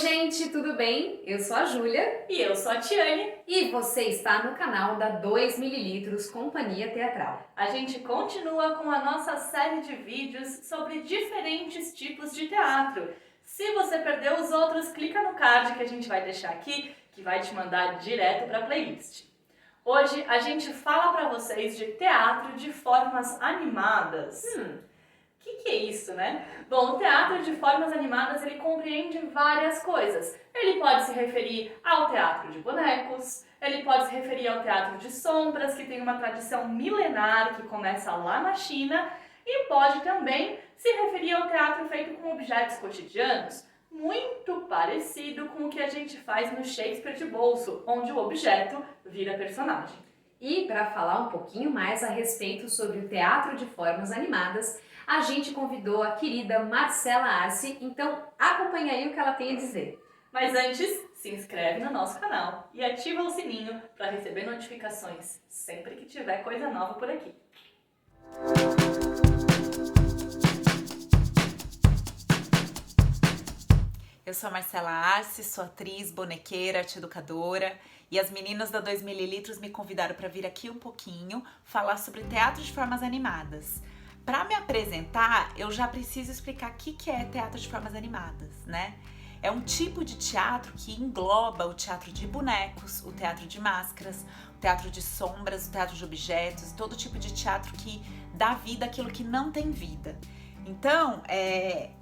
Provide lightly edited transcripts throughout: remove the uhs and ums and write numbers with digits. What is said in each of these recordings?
gente, tudo bem? Eu sou a Júlia. E eu sou a Tiane. E você está no canal da 2ml Companhia Teatral. A gente continua com a nossa série de vídeos sobre diferentes tipos de teatro. Se você perdeu os outros, clica no card que a gente vai deixar aqui, que vai te mandar direto para a playlist. Hoje a gente fala para vocês de teatro de formas animadas. O que é isso, né? Bom, o teatro de formas animadas, ele compreende várias coisas. Ele pode se referir ao teatro de bonecos, ele pode se referir ao teatro de sombras, que tem uma tradição milenar que começa lá na China, e pode também se referir ao teatro feito com objetos cotidianos, muito parecido com o que a gente faz no Shakespeare de bolso, onde o objeto vira personagem. E para falar um pouquinho mais a respeito sobre o teatro de formas animadas, a gente convidou a querida Marcela Arce, então acompanha aí o que ela tem a dizer. Mas antes, se inscreve no nosso canal e ativa o sininho para receber notificações sempre que tiver coisa nova por aqui. Eu sou a Marcela Arce, sou atriz, bonequeira, arte educadora, e as meninas da 2ml me convidaram para vir aqui um pouquinho falar sobre teatro de formas animadas. Para me apresentar, eu já preciso explicar o que é teatro de formas animadas, né? É um tipo de teatro que engloba o teatro de bonecos, o teatro de máscaras, o teatro de sombras, o teatro de objetos, todo tipo de teatro que dá vida àquilo que não tem vida. Então,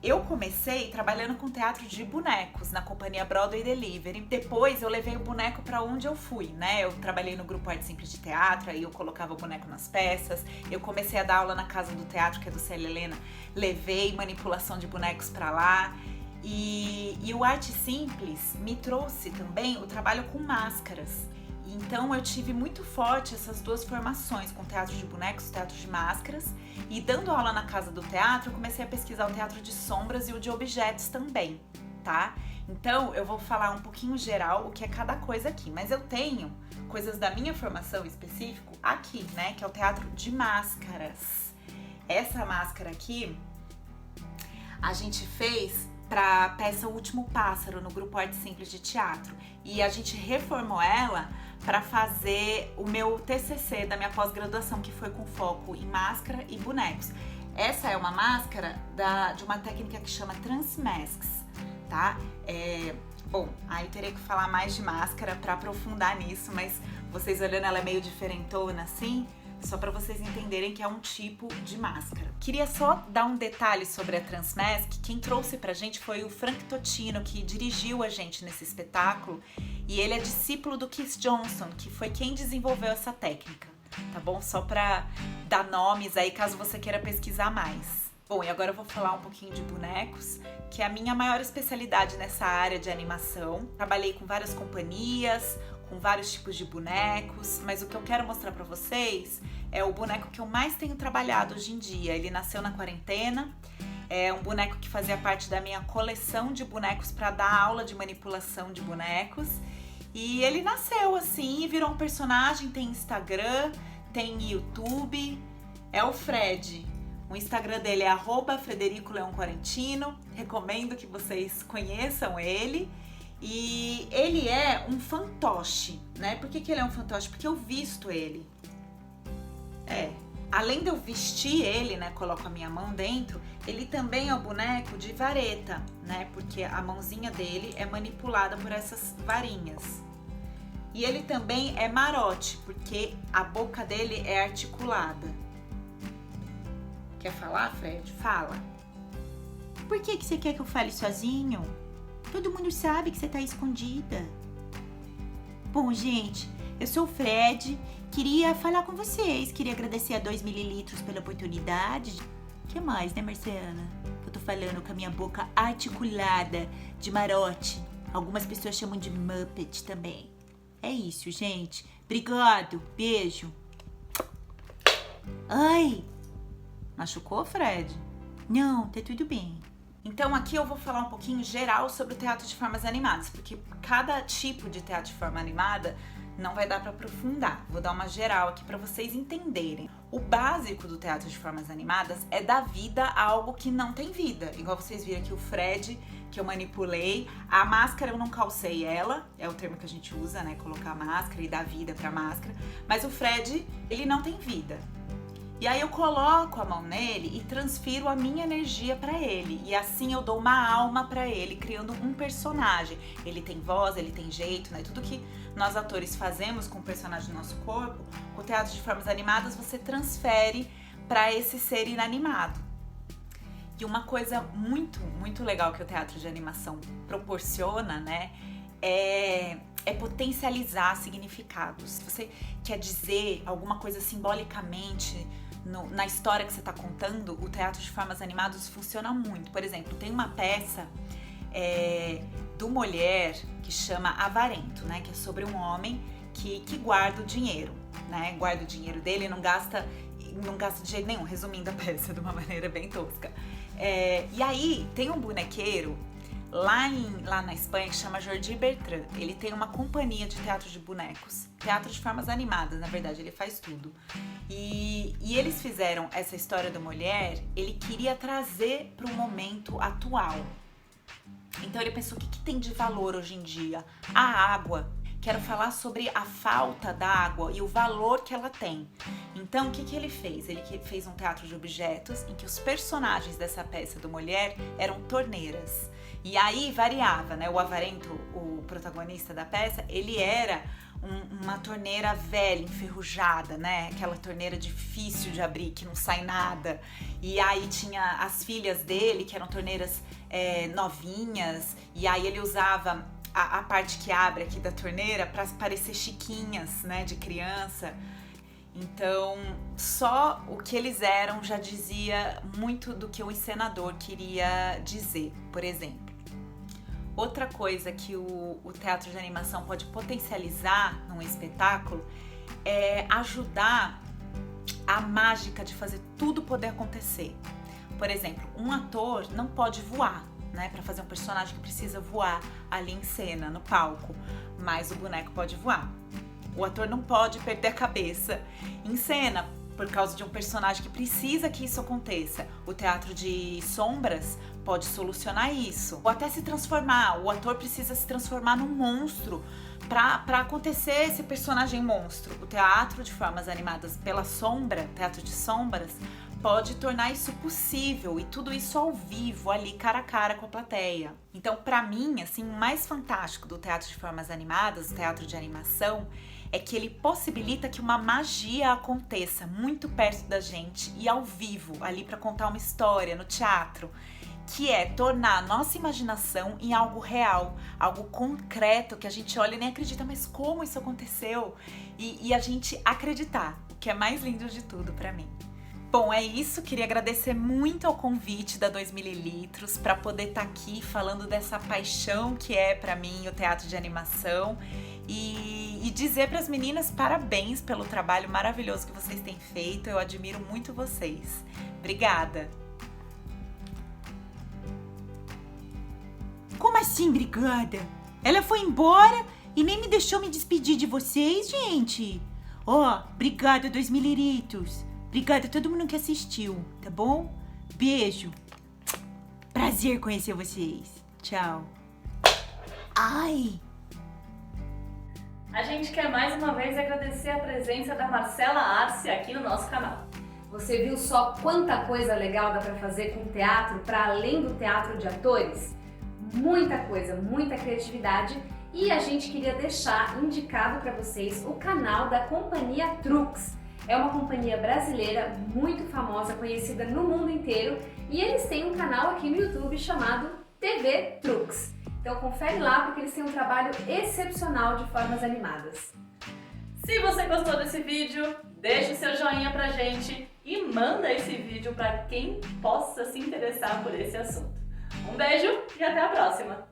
eu comecei trabalhando com teatro de bonecos na companhia Broadway Delivery. Depois eu levei o boneco para onde eu fui, né? Eu trabalhei no grupo Arte Simples de Teatro, aí eu colocava o boneco nas peças. Eu comecei a dar aula na Casa do Teatro, que é do Célia Helena. Levei manipulação de bonecos para lá. E o Arte Simples me trouxe também o trabalho com máscaras. Então eu tive muito forte essas duas formações, com teatro de bonecos, teatro de máscaras, e dando aula na Casa do Teatro, eu comecei a pesquisar o teatro de sombras e o de objetos também, tá? Então eu vou falar um pouquinho geral o que é cada coisa aqui, mas eu tenho coisas da minha formação específico aqui, né, que é o teatro de máscaras. Essa máscara aqui a gente fez para a peça O Último Pássaro no grupo Arte Simples de Teatro, e a gente reformou ela para fazer o meu TCC da minha pós-graduação, que foi com foco em máscara e bonecos. Essa é uma máscara de uma técnica que chama Transmasks, tá? Bom, aí eu teria que falar mais de máscara para aprofundar nisso, mas vocês olhando ela é meio diferentona assim, só para vocês entenderem que é um tipo de máscara. Queria só dar um detalhe sobre a Transmask. Quem trouxe pra gente foi o Frank Totino, que dirigiu a gente nesse espetáculo, e ele é discípulo do Keith Johnson, que foi quem desenvolveu essa técnica, tá bom? Só pra dar nomes aí, caso você queira pesquisar mais. Bom, e agora eu vou falar um pouquinho de bonecos, que é a minha maior especialidade nessa área de animação. Trabalhei com várias companhias, com vários tipos de bonecos, mas o que eu quero mostrar pra vocês é o boneco que eu mais tenho trabalhado hoje em dia. Ele nasceu na quarentena, é um boneco que fazia parte da minha coleção de bonecos para dar aula de manipulação de bonecos, e ele nasceu assim e virou um personagem. Tem Instagram, tem YouTube, é o Fred. O Instagram dele é @FredericoLeonQuarentino, recomendo que vocês conheçam ele. E ele é um fantoche, né? Por que ele é um fantoche? Porque eu visto ele. Além de eu vestir ele, né? Coloco a minha mão dentro, ele também é um boneco de vareta, né? Porque a mãozinha dele é manipulada por essas varinhas. E ele também é marote, porque a boca dele é articulada. Quer falar, Fred? Fala. Por que você quer que eu fale sozinho? Todo mundo sabe que você tá escondida. Bom, gente, eu sou o Fred. Queria falar com vocês. Queria agradecer a 2ml pela oportunidade. O que mais, né, Marcela? Eu tô falando com a minha boca articulada de marote. Algumas pessoas chamam de Muppet também. É isso, gente. Obrigado. Beijo. Ai! Machucou, Fred? Não, tá tudo bem. Então aqui eu vou falar um pouquinho geral sobre o teatro de formas animadas, porque cada tipo de teatro de forma animada não vai dar para aprofundar. Vou dar uma geral aqui para vocês entenderem. O básico do teatro de formas animadas é dar vida a algo que não tem vida. Igual vocês viram aqui o Fred, que eu manipulei. A máscara eu não calcei ela, é o termo que a gente usa, né? Colocar a máscara e dar vida pra máscara. Mas o Fred, ele não tem vida. E aí eu coloco a mão nele e transfiro a minha energia pra ele. E assim eu dou uma alma pra ele, criando um personagem. Ele tem voz, ele tem jeito, né? Tudo que nós atores fazemos com o personagem do nosso corpo, com o teatro de formas animadas, você transfere pra esse ser inanimado. E uma coisa muito legal que o teatro de animação proporciona, né? É potencializar significados. Se você quer dizer alguma coisa simbolicamente na história que você está contando, o teatro de formas animadas funciona muito. Por exemplo, tem uma peça do Molière que chama Avarento, né? Que é sobre um homem que guarda o dinheiro, né? Guarda o dinheiro dele e não gasta de jeito nenhum, resumindo a peça de uma maneira bem tosca. E aí tem um bonequeiro lá na Espanha que chama Jordi Bertrand. Ele tem uma companhia de teatro de bonecos, teatro de formas animadas, na verdade, ele faz tudo. E eles fizeram essa história do Molière, ele queria trazer para o momento atual. Então ele pensou, o que tem de valor hoje em dia? A água. Quero falar sobre a falta da água e o valor que ela tem. Então, o que ele fez? Ele fez um teatro de objetos em que os personagens dessa peça do Molière eram torneiras. E aí variava, né? O Avarento, o protagonista da peça, ele era uma torneira velha, enferrujada, né? Aquela torneira difícil de abrir, que não sai nada. E aí tinha as filhas dele, que eram torneiras novinhas. E aí ele usava a parte que abre aqui da torneira para parecer chiquinhas, né? De criança. Então, só o que eles eram já dizia muito do que o encenador queria dizer, por exemplo. Outra coisa que o teatro de animação pode potencializar num espetáculo é ajudar a mágica de fazer tudo poder acontecer. Por exemplo, um ator não pode voar, né, para fazer um personagem que precisa voar ali em cena, no palco, mas o boneco pode voar. O ator não pode perder a cabeça em cena por causa de um personagem que precisa que isso aconteça. O teatro de sombras pode solucionar isso. Ou até se transformar. O ator precisa se transformar num monstro para acontecer esse personagem monstro. O teatro de formas animadas pela sombra, teatro de sombras, pode tornar isso possível, e tudo isso ao vivo, ali cara a cara com a plateia. Então, para mim, assim, o mais fantástico do teatro de formas animadas, o teatro de animação, é que ele possibilita que uma magia aconteça muito perto da gente e ao vivo, ali para contar uma história no teatro, que é tornar a nossa imaginação em algo real, algo concreto, que a gente olha e nem acredita, mas como isso aconteceu? E a gente acreditar, o que é mais lindo de tudo para mim. Bom, é isso. Queria agradecer muito ao convite da 2ml para poder estar aqui falando dessa paixão que é para mim o teatro de animação e dizer para as meninas parabéns pelo trabalho maravilhoso que vocês têm feito. Eu admiro muito vocês. Obrigada. Como assim, obrigada? Ela foi embora e nem me deixou me despedir de vocês, gente. Obrigada, 2ml. Obrigada a todo mundo que assistiu, tá bom? Beijo. Prazer conhecer vocês. Tchau. Ai! A gente quer mais uma vez agradecer a presença da Marcela Arce aqui no nosso canal. Você viu só quanta coisa legal dá para fazer com teatro para além do teatro de atores? Muita coisa, muita criatividade, e a gente queria deixar indicado para vocês o canal da Companhia Trux. É uma companhia brasileira muito famosa, conhecida no mundo inteiro, e eles têm um canal aqui no YouTube chamado TV Trux. Então confere lá, porque eles têm um trabalho excepcional de formas animadas. Se você gostou desse vídeo, deixa o seu joinha pra gente e manda esse vídeo para quem possa se interessar por esse assunto. Um beijo e até a próxima!